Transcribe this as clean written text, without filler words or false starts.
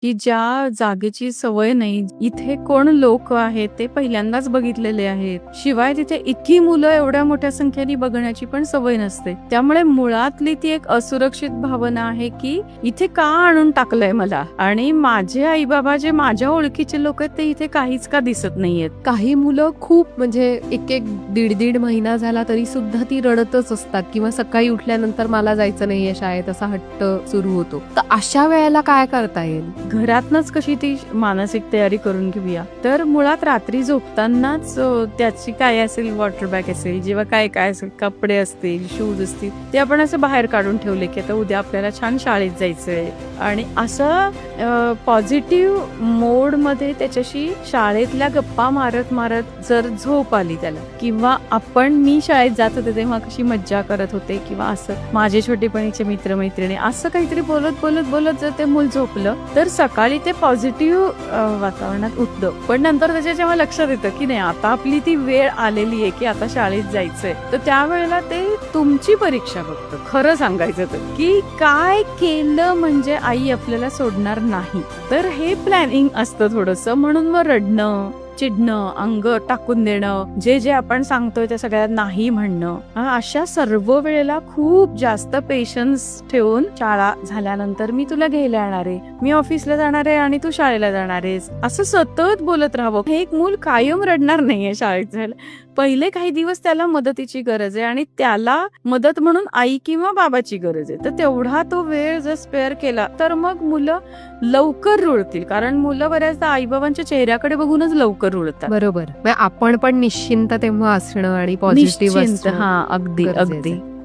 की ज्या जागेची सवय नाही, इथे कोण लोक आहेत ते पहिल्यांदाच बघितलेले आहेत. शिवाय तिथे इतकी मुलं एवढ्या मोठ्या संख्येने बघण्याची पण सवय नसते. त्यामुळे मुळातली ती एक असुरक्षित भावना आहे की इथे का आणून टाकलंय मला, आणि माझे आई बाबा जे माझ्या ओळखीचे लोक आहेत ते इथे काहीच का दिसत नाहीयेत. काही मुलं खूप म्हणजे एक दीड महिना झाला तरी सुद्धा ती रडतच असतात किंवा सकाळी उठल्यानंतर मला जायचं नाहीये शाळेत असा हट्ट सुरू होतो. तर अशा वेळेला काय करता येईल? घरातनच कशी ती मानसिक तयारी करून घेऊया. तर मुळात रात्री झोपतानाच त्याची काय असेल, वॉटर बॅग असेल, जेव्हा काय काय असेल, कपडे असतील, शूज असतील, ते आपण असं बाहेर काढून ठेवले की आता उद्या आपल्याला छान शाळेत जायचंय, आणि असं पॉझिटिव्ह मोड मध्ये त्याच्याशी शाळेतल्या गप्पा मारत मारत जर झोप आली त्याला, किंवा मी शाळेत जात होते तेव्हा कशी मज्जा करत होते, किंवा असं माझे छोटेपणीचे मित्रमैत्रिणी, असं काहीतरी बोलत बोलत बोलत जर ते मूल झोपलं तर सकाळी ते पॉझिटिव्ह वातावरणात उठतं. पण नंतर त्याच्या जेव्हा लक्षात येतं की नाही आता आपली ती वेळ आलेली आहे की आता शाळेत जायचंय, तर त्यावेळेला ते तुमची परीक्षा बघतं. खरं सांगायचं तर की काय केलं म्हणजे आई आपल्याला सोडणार नाही. तर हे प्लॅनिंग असतं थोडंसं. म्हणून मग रडणं, चिडणं, अंग टाकून देणं, जे जे आपण सांगतोय त्या सगळ्यात नाही म्हणणं, अशा सर्व वेळेला खूप जास्त पेशन्स ठेवून शाळा झाल्यानंतर मी तुला घ्यायला येणार आहे, मी ऑफिसला जाणार आहे आणि तू शाळेला जाणार आहेस, असं सतत बोलत राहावं. हे एक मूल कायम रडणार नाहीये शाळेत जायला. पहिले काही दिवस त्याला मदतीची गरज आहे आणि त्याला मदत म्हणून आई किंवा बाबाची गरज आहे. तर तेवढा तो वेळ जर स्पेअर केला तर मग मुलं लवकर रुळतील. कारण मुलं बऱ्याचदा आई बाबांच्या चेहऱ्याकडे बघूनच लवकर रुळतात. बरोबर. आपण पण निश्चिंत तेव्हा असणं आणि पॉझिटिव्ह निश्चिंत. असणं हा, अगदी गरजेचं अगदी. आहे.